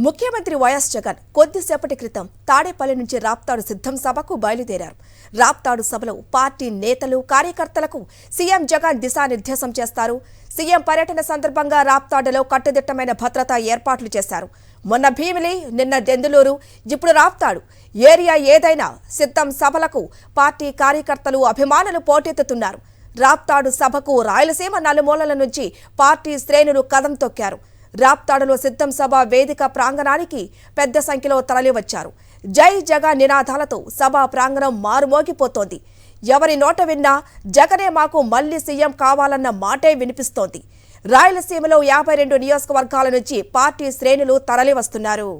ముఖ్యమంత్రి వైఎస్ జగన్ కొద్దిసేపటి క్రితం తాడేపల్లి నుంచి రాప్తాడు సిద్ధం సభకు బయలుదేరారు. రాప్తాడు సభలో పార్టీ నేతలు కార్యకర్తలకు సీఎం జగన్ దిశానిర్దేశం చేస్తారు. సీఎం పర్యటన సందర్భంగా రాప్తాడులో కట్టుదిట్టమైన భద్రతా ఏర్పాట్లు చేశారు. మొన్న భీమిలి, నిన్న దెందులూరు, ఇప్పుడు రాప్తాడు ఏరియా ఏదైనా సిద్ధం సభలకు పార్టీ కార్యకర్తలు అభిమానులు పోటెత్తుతున్నారు. రాప్తాడు సభకు రాయలసీమ నలుమూలల నుంచి పార్టీ శ్రేణులు కదం తొక్కారు. రాప్తాడులో సిద్ధం సభ వేదిక ప్రాంగణానికి పెద్ద సంఖ్యలో తరలివచ్చారు. జై జగన్ నినాదాలతో సభా ప్రాంగణం మారుమోగిపోతోంది. ఎవరి నోట విన్నా జగనే మాకు మళ్లీ సీఎం కావాలన్న మాటే వినిపిస్తోంది. రాయలసీమలో 52 నియోజకవర్గాల నుంచి పార్టీ శ్రేణులు తరలివస్తున్నారు.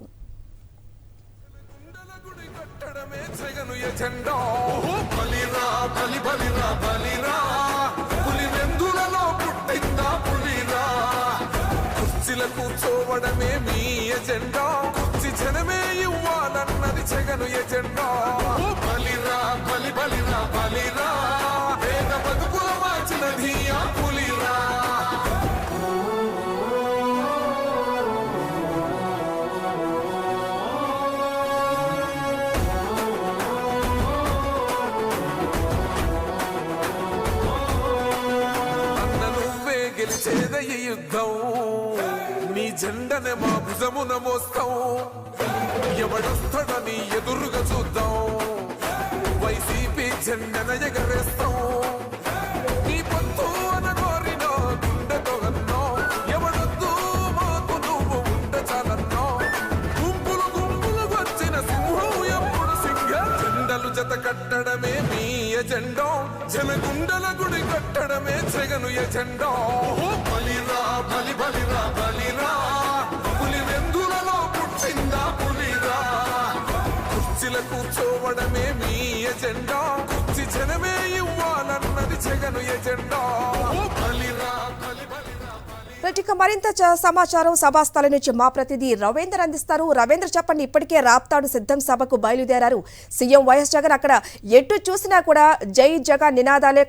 కూర్చోవడమే మీ ఎజెండా, కుర్చీ జనమే ఇవ్వాలన్నది జగను ఎజెండా. బలిరా బలి బలిరా బలిరా, పేద బతుకుల మార్చినది ఆ పులిరా. అన్న నువ్వే గెలిచేద ఈ యుద్ధం, నీ జెండనే మా భుజమున మోస్తాం. ఎవడొస్తాడని ఎదురుగా చూద్దాం, వైసీపీ జెండన ఎగరేస్తాం. నీ పొత్తు అనగోరినో గుండెతో అన్నో, ఎవడొద్దు మాకు నువ్వు ఉండ చాలన్నో. గుంపులు గుంపులు వచ్చిన సింహం ఎప్పుడు సింగ. జెండలు జత కట్టడమే మీ ఎజెండా, జనగుండల గుడి కట్టడమే జగను ఎజెండా. బలిరా బలి బలిరా బలిరా, పులి వెందులలో పుట్టిందా పులిరా. కుర్చీల కూర్చోవడమే మీ ఎజెండా, కుర్చీ జనమే ఇవ్వాలన్నది జగను ఎజెండా. బలిరా బలి బలిరా. ఇక మరింత సమాచారం సభాస్థలం నుంచి మా ప్రతినిధి రవీంద్ర అందిస్తారు. రవీంద్ర, చెప్పండి. ఇప్పటికే రాప్తాడు సిద్ధం సభకు బయలుదేరారు సీఎం వైఎస్ జగన్. అక్కడ ఎటు చూసినా కూడా జై జగన్ నినాదాలే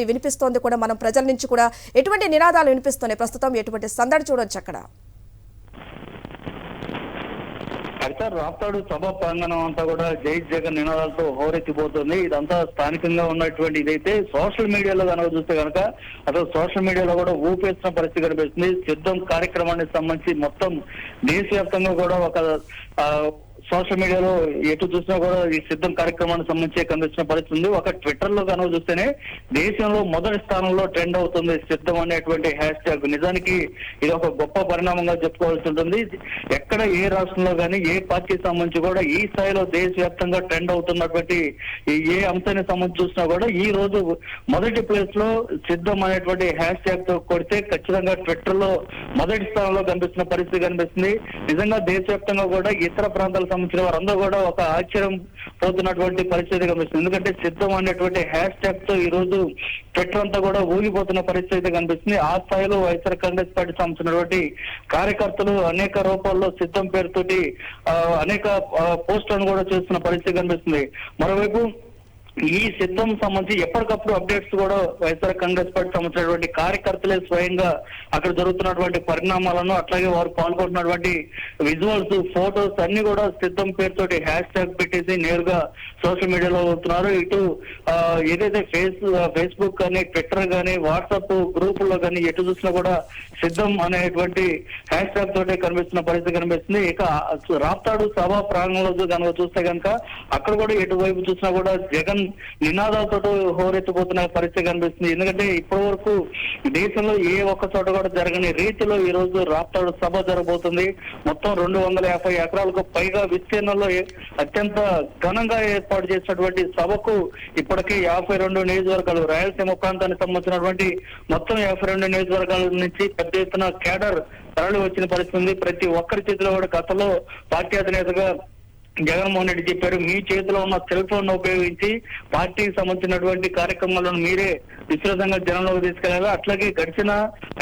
వినిపిస్తోంది కూడా. మనం ప్రజల నుంచి కూడా ఎటువంటి నినాదాలు వినిపిస్తున్నాయి, ప్రస్తుతం ఎటువంటి సందడి చూడొచ్చు అక్కడ? అయితే రాప్తాడు సభ ప్రాంగణం అంతా కూడా జై జగన్ నినాదాలతో హోరెత్తిపోతుంది. ఇదంతా స్థానికంగా ఉన్నటువంటి ఇదైతే సోషల్ మీడియాలో కనుక చూస్తే కనుక అసలు సోషల్ మీడియాలో కూడా ఊపేస్తున్న పరిస్థితి కనిపిస్తుంది. సిద్ధం కార్యక్రమానికి సంబంధించి మొత్తం దేశవ్యాప్తంగా కూడా ఒక సోషల్ మీడియాలో ఎటు చూసినా కూడా ఈ సిద్ధం కార్యక్రమానికి సంబంధించి కనిపిస్తున్న పరిస్థితి ఉంది. ఒక ట్విట్టర్ లో కనుక చూస్తేనే దేశంలో మొదటి స్థానంలో ట్రెండ్ అవుతుంది సిద్ధం అనేటువంటి హ్యాష్ ట్యాగ్. నిజానికి ఇది ఒక గొప్ప పరిణామంగా చెప్పుకోవాల్సి ఉంటుంది. ఎక్కడ ఏ రాష్ట్రంలో కానీ ఏ పార్టీకి సంబంధించి కూడా ఈ స్థాయిలో దేశవ్యాప్తంగా ట్రెండ్ అవుతున్నటువంటి ఏ అంశానికి సంబంధించి చూసినా కూడా ఈ రోజు మొదటి ప్లేస్ లో సిద్ధం అనేటువంటి హ్యాష్ ట్యాగ్ తో కొడితే ఖచ్చితంగా ట్విట్టర్ లో మొదటి స్థానంలో కనిపిస్తున్న పరిస్థితి కనిపిస్తుంది. నిజంగా దేశవ్యాప్తంగా కూడా ఇతర ప్రాంతాలకు సంబంధించిన వారందరూ కూడా ఒక ఆశ్చర్యం పోతున్నటువంటి పరిస్థితి కనిపిస్తుంది. ఎందుకంటే సిద్ధం అనేటువంటి హ్యాష్ ట్యాగ్ తో ఈ రోజు ట్విట్టర్ అంతా కూడా ఊగిపోతున్న పరిస్థితి కనిపిస్తుంది. ఆ స్థాయిలో వైఎస్ఆర్ కాంగ్రెస్ పార్టీ సంబంధించినటువంటి కార్యకర్తలు అనేక రూపాల్లో సిద్ధం పేరుతోటి అనేక పోస్టులను కూడా చేస్తున్న పరిస్థితి కనిపిస్తుంది. మరోవైపు ఈ సిద్ధం సంబంధించి ఎప్పటికప్పుడు అప్డేట్స్ కూడా వైఎస్ఆర్ కాంగ్రెస్ పార్టీ సంబంధించినటువంటి కార్యకర్తలే స్వయంగా అక్కడ జరుగుతున్నటువంటి పరిణామాలను, అట్లాగే వారు పాల్గొంటున్నటువంటి విజువల్స్, ఫోటోస్ అన్ని కూడా సిద్ధం పేరుతోటి హ్యాష్ ట్యాగ్ పెట్టేసి నేరుగా సోషల్ మీడియాలో అవుతున్నారు. ఇటు ఏదైతే ఫేస్బుక్ కానీ, ట్విట్టర్ కానీ, వాట్సాప్ గ్రూపుల్లో కానీ ఎటు చూసినా కూడా సిద్ధం అనేటువంటి హ్యాష్ ట్యాగ్ తోటి కనిపిస్తున్న పరిస్థితి కనిపిస్తుంది. ఇక రాప్తాడు సభా ప్రాంగణంలో కనుక చూస్తే కనుక అక్కడ కూడా ఎటువైపు చూసినా కూడా జగన్ నినాదాలతో హోరెత్తిపోతున్న పరిస్థితి కనిపిస్తుంది. ఎందుకంటే ఇప్పటి వరకు దేశంలో ఏ ఒక్క చోట కూడా జరగని రీతిలో ఈ రోజు రాప్తాడు సభ జరగబోతుంది. మొత్తం 250 ఎకరాలకు పైగా విస్తీర్ణంలో అత్యంత ఘనంగా ఏర్పాటు చేసినటువంటి సభకు ఇప్పటికే 52 నియోజకవర్గాలు, రాయలసీమ ప్రాంతానికి సంబంధించినటువంటి మొత్తం 52 నియోజకవర్గాల నుంచి పెద్ద ఎత్తున కేడర్ తరలి వచ్చిన పరిస్థితి ఉంది. ప్రతి ఒక్కరి చేతిలో కూడా గతంలో పార్టీ అధినేతగా జగన్మోహన్ రెడ్డి చెప్పారు, మీ చేతిలో ఉన్న సెల్ ఫోన్ ఉపయోగించి పార్టీకి సంబంధించినటువంటి కార్యక్రమాలను మీరే విస్తృతంగా జనంలోకి తీసుకెళ్లారు. అట్లాగే గడిచిన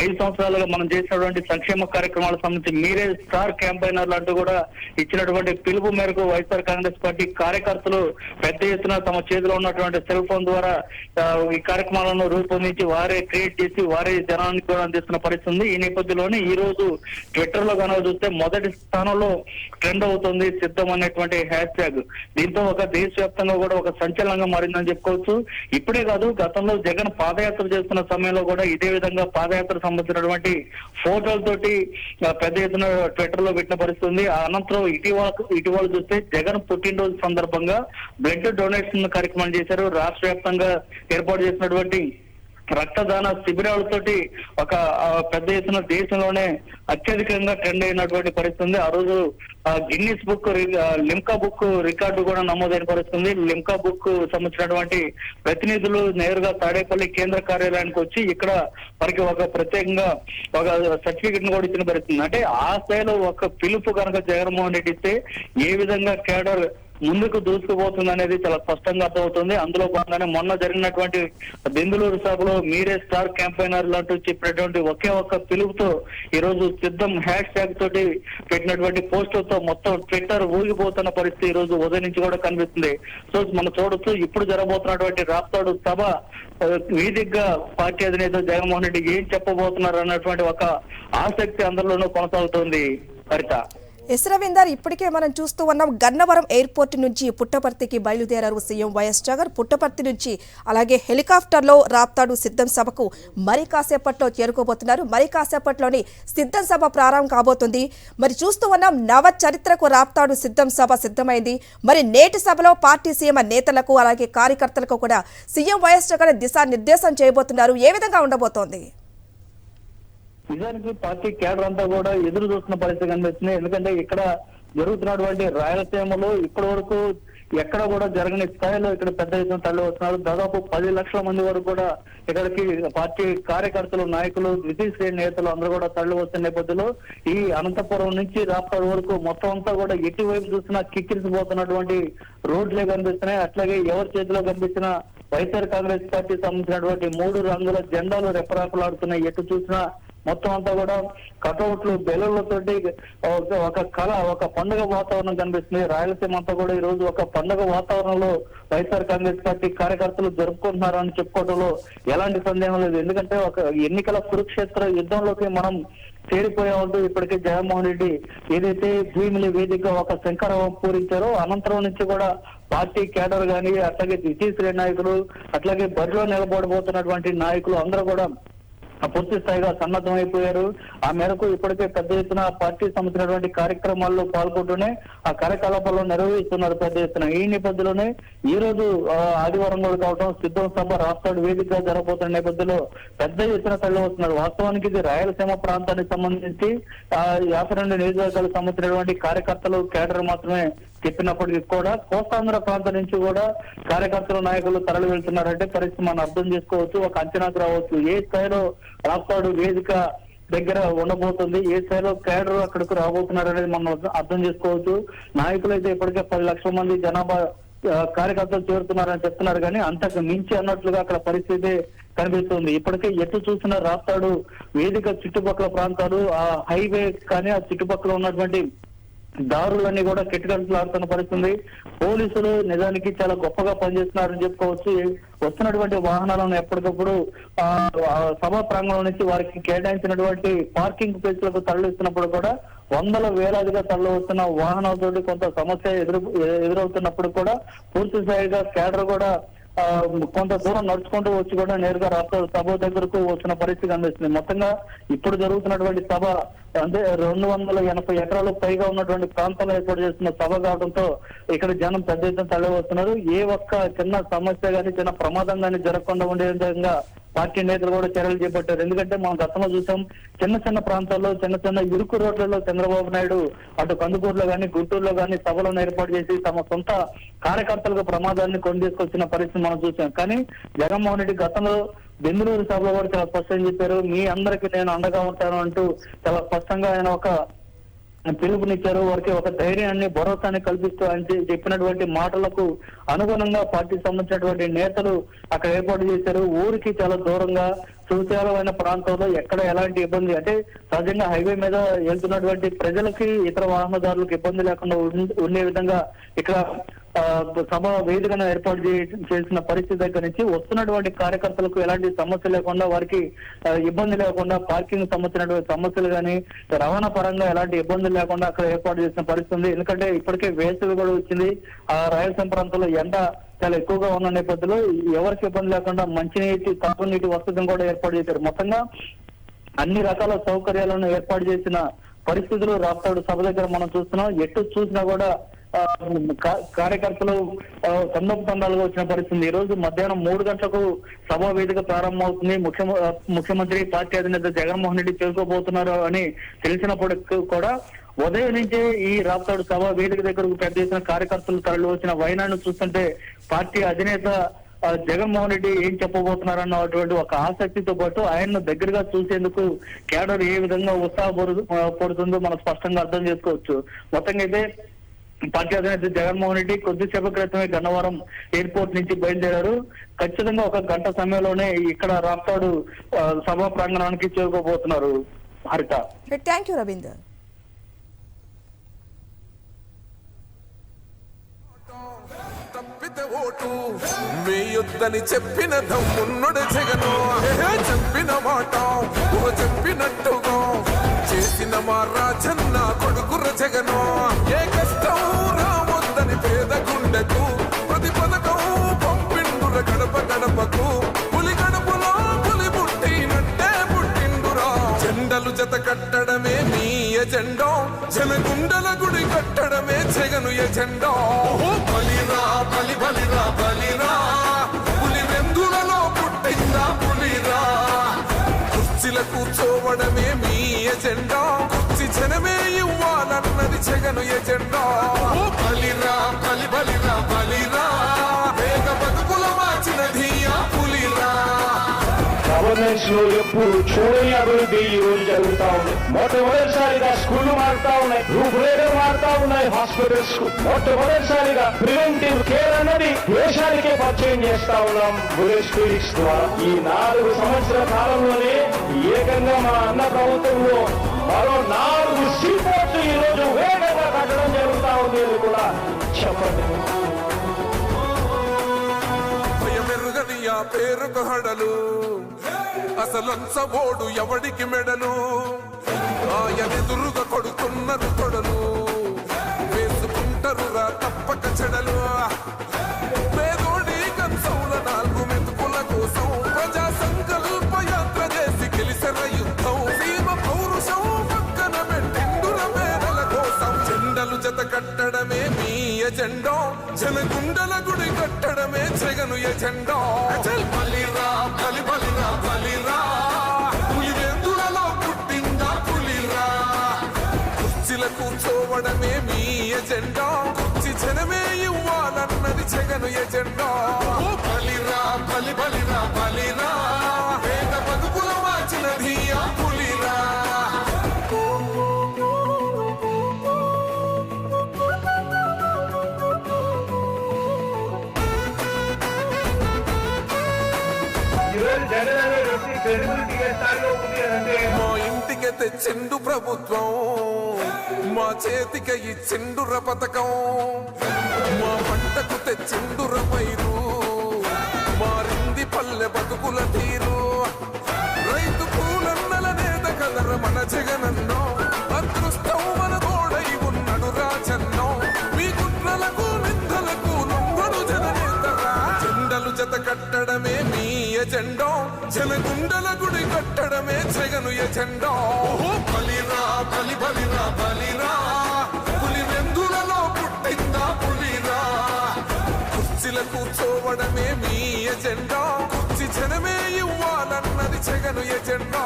5 సంవత్సరాలుగా మనం చేసినటువంటి సంక్షేమ కార్యక్రమాలకు సంబంధించి మీరే స్టార్ క్యాంపైనర్లు అంటూ కూడా ఇచ్చినటువంటి పిలుపు మేరకు వైఎస్ఆర్ కాంగ్రెస్ పార్టీ కార్యకర్తలు పెద్ద ఎత్తున తమ చేతిలో ఉన్నటువంటి సెల్ ఫోన్ ద్వారా ఈ కార్యక్రమాలను రూపొందించి వారే క్రియేట్ చేసి వారే జనానికి కూడా అందిస్తున్న పరిస్థితి ఉంది. ఈ నేపథ్యంలోనే ఈ రోజు ట్విట్టర్ లో కనుక చూస్తే మొదటి స్థానంలో ట్రెండ్ అవుతుంది సిద్ధం అనేటువంటి హ్యాష్ ట్యాగ్. దీంతో ఒక దేశవ్యాప్తంగా కూడా ఒక సంచలనంగా మారిందని చెప్పుకోవచ్చు. ఇప్పుడే కాదు, గతంలో జగన్ పాదయాత్ర చేస్తున్న సమయంలో కూడా ఇదే విధంగా పాదయాత్ర సంబంధించినటువంటి ఫోటోలతోటి పెద్ద ఎత్తున ట్విట్టర్ లో పెట్టిన పరిస్థితి ఉంది. అనంతరం ఇటీవల చూస్తే జగన్ పుట్టినరోజు సందర్భంగా బ్లడ్ డొనేషన్ కార్యక్రమం చేశారు. రాష్ట్ర వ్యాప్తంగా ఏర్పాటు చేసినటువంటి రక్తదాన శిబిరాలతోటి ఒక పెద్ద ఎత్తున దేశంలోనే అత్యధికంగా ట్రెండ్ అయినటువంటి పరిస్థితి ఉంది. ఆ రోజు Guinness book Limca book record కూడా నమోదైన పరిస్థితి ఉంది. లిమ్కా బుక్ సంబంధించినటువంటి ప్రతినిధులు నేరుగా తాడేపల్లి కేంద్ర కార్యాలయానికి వచ్చి ఇక్కడ వారికి ఒక ప్రత్యేకంగా ఒక సర్టిఫికెట్ ను కూడా ఇచ్చిన పరిస్థితి. అంటే ఆ స్థాయిలో ఒక పిలుపు కనుక జగన్మోహన్ రెడ్డి ఇస్తే ఏ విధంగా కేడర్ ముందుకు దూసుకుపోతుంది అనేది చాలా స్పష్టంగా అర్థమవుతుంది. అందులో భాగంగానే మొన్న జరిగినటువంటి బెంగళూరు సభలో మీరే స్టార్ క్యాంపైనర్లు అంటూ చెప్పినటువంటి ఒకే ఒక్క పిలుపుతో ఈ రోజు సిద్ధం హ్యాష్ ట్యాగ్ తోటి పెట్టినటువంటి పోస్టులతో మొత్తం ట్విట్టర్ ఊగిపోతున్న పరిస్థితి ఈ రోజు ఉదయం నుంచి కూడా కనిపిస్తుంది. సో మనం చూడొచ్చు, ఇప్పుడు జరగబోతున్నటువంటి రాప్తాడు సభ వేదికగా పార్టీ అధినేత జగన్మోహన్ రెడ్డి ఏం చెప్పబోతున్నారు అన్నటువంటి ఒక ఆసక్తి అందరిలోనూ కొనసాగుతోంది. హరిత. ఎస్ రవీందర్, ఇప్పటికే మనం చూస్తూ ఉన్నాం, గన్నవరం ఎయిర్పోర్ట్ నుంచి పుట్టపర్తికి బయలుదేరారు సీఎం వైఎస్ జగన్. పుట్టపర్తి నుంచి అలాగే హెలికాప్టర్లో రాప్తాడు సిద్ధం సభకు మరి కాసేపట్లో చేరుకోబోతున్నారు. మరి కాసేపట్లోని సిద్ధం సభ ప్రారంభం కాబోతుంది. మరి చూస్తూ ఉన్నాం, నవ చరిత్రకు రాప్తాడు సిద్ధం సభ సిద్ధమైంది. మరి నేటి సభలో పార్టీ సీఎం నేతలకు అలాగే కార్యకర్తలకు కూడా సీఎం వైఎస్ జగన్ దిశానిర్దేశం చేయబోతున్నారు. ఏ విధంగా ఉండబోతోంది? నిజానికి పార్టీ కేడర్ అంతా కూడా ఎదురు చూస్తున్న పరిస్థితి కనిపిస్తుంది. ఎందుకంటే ఇక్కడ జరుగుతున్నటువంటి రాయలసీమలో ఇప్పటి వరకు ఎక్కడ కూడా జరగని స్థాయిలో ఇక్కడ పెద్ద ఎత్తున తరలి వస్తున్నారు. దాదాపు 10 లక్షల మంది వరకు కూడా ఇక్కడికి పార్టీ కార్యకర్తలు, నాయకులు, ద్వితీయ శ్రేణి నేతలు అందరూ కూడా తరలి వస్తున్న నేపథ్యంలో ఈ అనంతపురం నుంచి రాప్తాడు వరకు మొత్తం అంతా కూడా ఎటువైపు చూసినా కిక్కిరిసిపోతున్నటువంటి రోడ్లే కనిపిస్తున్నాయి. అట్లాగే ఎవరి చేతిలో కనిపించిన వైఎస్ఆర్ కాంగ్రెస్ పార్టీ సంబంధించినటువంటి 3 రంగుల జెండాలు రెపరెపలాడుతున్నాయి. ఎటు చూసినా మొత్తం అంతా కూడా కటౌట్లు, బెలూన్లతోటి ఒక పండుగ వాతావరణం కనిపిస్తుంది. రాయలసీమ అంతా కూడా ఈ రోజు ఒక పండుగ వాతావరణంలో వైఎస్ఆర్ కాంగ్రెస్ పార్టీ కార్యకర్తలు జరుపుకుంటున్నారు అని చెప్పుకోవడంలో ఎలాంటి సందేహం లేదు. ఎందుకంటే ఒక ఎన్నికల కురుక్షేత్ర యుద్ధంలోకి మనం చేరిపోయామంటూ ఇప్పటికే జగన్మోహన్ రెడ్డి ఏదైతే భూమిలి వేదిక ఒక శంకరావం పూరించారో అనంతరం నుంచి కూడా పార్టీ కేడర్ గాని, అట్లాగే ద్వితీయ శ్రేణి నాయకులు, అట్లాగే బరిలో నిలబడబోతున్నటువంటి నాయకులు అందరూ కూడా పూర్తి స్థాయిగా సన్నద్ధం అయిపోయారు. ఆ మేరకు ఇప్పటికే పెద్ద ఎత్తున పార్టీ సంబంధించినటువంటి కార్యక్రమాల్లో పాల్గొంటూనే ఆ కార్యకలాపాల్లో నిర్వహిస్తున్నారు పెద్ద ఎత్తున. ఈ నేపథ్యంలోనే ఈ రోజు ఆదివారం కూడా కావడం సిద్ధం సభ రాష్ట్రాలు వేదికగా జరగబోతున్న నేపథ్యంలో పెద్ద ఎత్తున తరలి వస్తున్నారు. వాస్తవానికి ఇది రాయలసీమ ప్రాంతానికి సంబంధించి 52 నియోజకవర్గాలకు సంబంధించినటువంటి కార్యకర్తలు, కేడర్ మాత్రమే చెప్పినప్పటికీ కూడా కోస్తాంధ్ర ప్రాంతం నుంచి కూడా కార్యకర్తలు, నాయకులు తరలి వెళ్తున్నారంటే పరిస్థితి మనం అర్థం చేసుకోవచ్చు, ఒక అంచనాకు రావచ్చు. ఏ స్థాయిలో రాప్తాడు వేదిక దగ్గర ఉండబోతుంది, ఏ స్థాయిలో కేడర్ అక్కడికి రాబోతున్నారు అనేది మనం అర్థం చేసుకోవచ్చు. నాయకులు అయితే ఇప్పటికే 10 లక్షల మంది జనాభా కార్యకర్తలు చేరుతున్నారని చెప్తున్నారు, కానీ అంతకు మించి అన్నట్లుగా అక్కడ పరిస్థితి కనిపిస్తుంది. ఇప్పటికే ఎటు చూసిన రాప్తాడు వేదిక చుట్టుపక్కల ప్రాంతాలు, ఆ హైవే కానీ ఆ చుట్టుపక్కల ఉన్నటువంటి దారులన్నీ కూడా కిటకిటలాడుతున్న పరిస్థితుంది. పోలీసులు నిజానికి చాలా గొప్పగా పనిచేస్తున్నారని చెప్పుకోవచ్చు. వస్తున్నటువంటి వాహనాలను ఎప్పటికప్పుడు సభా ప్రాంగణం నుంచి వారికి కేటాయించినటువంటి పార్కింగ్ ప్లేస్లకు తరలిస్తున్నప్పుడు కూడా వందల వేలాదిగా తరలి వస్తున్న వాహనాలతోటి కొంత సమస్య ఎదురవుతున్నప్పుడు కూడా పూర్తి స్థాయిగా కేడర్ కూడా కొంత దూరం నడుచుకుంటూ వచ్చి కూడా నేరుగా రాష్ట్ర సభ దగ్గరకు వచ్చిన పరిస్థితి కనిపిస్తుంది. మొత్తంగా ఇప్పుడు జరుగుతున్నటువంటి సభ అంటే 280 ఎకరాలకు పైగా ఉన్నటువంటి ప్రాంతాల్లో ఏర్పాటు చేస్తున్న సభ కావడంతో ఇక్కడ జనం పెద్ద ఎత్తున తరలి వస్తున్నారు. ఏ ఒక్క చిన్న సమస్య కానీ, చిన్న ప్రమాదం కానీ జరగకుండా ఉండే విధంగా పార్టీ నేతలు కూడా చర్యలు చేపట్టారు. ఎందుకంటే మనం గతంలో చూసాం, చిన్న చిన్న ప్రాంతాల్లో, చిన్న చిన్న ఇరుకు రోడ్లలో చంద్రబాబు నాయుడు అటు కందుకూరులో కానీ, గుంటూరులో కానీ సభలను ఏర్పాటు చేసి తమ సొంత కార్యకర్తలకు ప్రమాదాన్ని కొని తీసుకొచ్చిన పరిస్థితి మనం చూసాం. కానీ జగన్మోహన్ రెడ్డి గతంలో బెంగళూరు సభలో కూడా చాలా స్పష్టంగా చెప్పారు, మీ అందరికి నేను అండగా ఉంటాను అంటూ చాలా స్పష్టంగా ఆయన ఒక పిలుపునిచ్చారు. వారికి ఒక ధైర్యాన్ని, భరోసాని కల్పిస్తూ అని చెప్పినటువంటి మాటలకు అనుగుణంగా పార్టీకి సంబంధించినటువంటి నేతలు అక్కడ ఏర్పాటు చేశారు. ఊరికి చాలా దూరంగా సువిశాలమైన ప్రాంతంలో ఎక్కడ ఎలాంటి ఇబ్బంది, అంటే సహజంగా హైవే మీద వెళ్తున్నటువంటి ప్రజలకి, ఇతర వాహనదారులకు ఇబ్బంది లేకుండా ఉండే విధంగా ఇక్కడ సభ వేదికను ఏర్పాటు చేసిన పరిస్థితి దగ్గర నుంచి వస్తున్నటువంటి కార్యకర్తలకు ఎలాంటి సమస్య లేకుండా, వారికి ఇబ్బంది లేకుండా, పార్కింగ్ సంబంధించినటువంటి సమస్యలు కానీ రవాణా పరంగా ఎలాంటి ఇబ్బందులు లేకుండా అక్కడ ఏర్పాటు చేసిన పరిస్థితి ఉంది. ఎందుకంటే ఇప్పటికే వేసవి కూడా వచ్చింది. ఆ రాయలసీమ ప్రాంతంలో ఎండ చాలా ఎక్కువగా ఉన్న నేపథ్యంలో ఎవరికి ఇబ్బంది లేకుండా మంచినీటి, తాగునీటి వసతిని కూడా ఏర్పాటు చేశారు. మొత్తంగా అన్ని రకాల సౌకర్యాలను ఏర్పాటు చేసిన పరిస్థితులు రాప్తాడు సభ దగ్గర మనం చూస్తున్నాం. ఎటు చూసినా కూడా కార్యకర్తలు తండాలుగా వచ్చిన పరిస్థితి. ఈ రోజు మధ్యాహ్నం 3 గంటలకు సభా వేదిక ప్రారంభమవుతుంది. ముఖ్యమంత్రి, పార్టీ అధినేత జగన్మోహన్ రెడ్డి చేరుకోబోతున్నారు అని తెలిసినప్పటికీ కూడా ఉదయం నుంచే ఈ రాప్తాడు సభ వేదిక దగ్గరకు పెద్ద ఎత్తున కార్యకర్తలు తరలి వచ్చిన వైనాన్ని చూస్తుంటే పార్టీ అధినేత జగన్మోహన్ రెడ్డి ఏం చెప్పబోతున్నారన్నటువంటి ఒక ఆసక్తితో పాటు ఆయన్ను దగ్గరగా చూసేందుకు కేడర్ ఏ విధంగా ఉత్సాహపడుతుందో మనం స్పష్టంగా అర్థం చేసుకోవచ్చు. మొత్తంగా అయితే పార్టీ అధినేత జగన్మోహన్ రెడ్డి కొద్దిసేపు క్రితమే గన్నవరం ఎయిర్పోర్ట్ నుంచి బయలుదేరారు. ఖచ్చితంగా 1 గంట సమయంలోనే ఇక్కడ రాప్తాడు సభా ప్రాంగణానికి చేరుకోబోతున్నారు. హరిత, థ్యాంక్ యూ రవీందర్. తప్పితే ఓటు వేయొద్దని చెప్పిన దమ్మున్నడు జగను, చెప్పిన మాట చెప్పినట్టుగా చేసిన మా రాజన్న కొడుకుర జగను. ఏ కష్టం రావద్దని పేద గుండెకు ప్రతి పథకం పంపిండుర గడప గడపకు. పులి గడపలో పులి పుట్టినట్టే పుట్టిండురా. జెండలు జత కట్టడమే మీ ఎజెండా, జనగుండల గుడి కట్టడమే జగను ఎజెండా. బలిరా బలి బలిరా బలిరా, పులి వెందులలో పుట్టిందా పులిరా. కుర్చీల కూర్చోవడమే మీ ఎజెండా, కుర్చీ జనమే ఇవ్వాలన్నది జగను ఎజెండా. బలిరా బలి బలిరా బలిరా, వేగ బతుకుల మార్చినది ఆ పులిరా. గవర్నెన్స్ లో ఎప్పుడు చూడని అభివృద్ధి ఈ రోజు జరుగుతా ఉంది. మొట్టమొదటిసారిగా స్కూళ్లు మారుతా ఉన్నాయి, రూపురేఖలు మారుతా ఉన్నాయి. హాస్పిటల్స్ కు మొట్టమొదటిసారిగా ప్రివెంటివ్ కేర్ అన్నది దేశానికే పరిచయం చేస్తా ఉన్నాం బుల్లెట్ క్లినిక్స్ ద్వారా. ఈ 4 సంవత్సరాల కాలంలోనే ఏకంగా మా అన్న ప్రభుత్వంలో మరో 4 సీపోర్ట్స్ ఈ రోజు వేగంగా కట్టడం జరుగుతా ఉంది అని కూడా చెప్పండి. భయమెరుగని ఆ పేరుకు హడలు, అసలంచబోడు ఎవడికి మెడలు. ఆయనెదురుగా కొడుతున్నారు తొడలు, వేసుకుంటారు రా తప్పక చెడలు. పేదోడి కంచౌల 4 మెతుకుల కోసం ప్రజా సంకల్ప యాత్ర చేసి గెలిసిన యుద్ధం. సీమ పౌరుషం పక్కన పెట్టిండుర పేదల కోసం. జెండలు జత కట్టడమే మీ ఎజెండా, జనగుండల గుడి కట్టడమే జగను ఎజెండా. బలిరా బలి బలిరా బలిరా, పులి వెందులలో పుట్టిందా పులిరా. కుర్చీల కూర్చోవడమే మీ ఎజెండా, కుర్చీ జనమే ఇవ్వాలన్నది జగను ఎజెండా. బలిరా బలి బలిరా బలిరా, వేద బతుకుల మార్చినది ఆ పులిరా. మా ఇంటికి తెచ్చిండు ప్రభుత్వం, మా చేతికి ఇచ్చిండుర పథకం. మా పంటకు తెచ్చిండుర పైరు, మారింది పల్లె బతుకుల తీరు. రైతు పూలన్నల నేత కదర మన జగనన్నో, అదృష్టం మన తోడై ఉన్నడు రాజన్నో. మీ కుట్రలకు నిందలకు నొంగడు జననేతరా. జెండలు జత కట్టడమే మీ ఎజెండా, జనగుండల గుడి కట్టడమే జగను ఎజెండా. బలిరా బలి బలిరా బలిరా, పులి వెందులలో పుట్టిందా పులిరా. కుర్చీల కూర్చోవడమే మీ ఎజెండా, కుర్చీ జనమే ఇవ్వాలన్నది జగను ఎజెండా.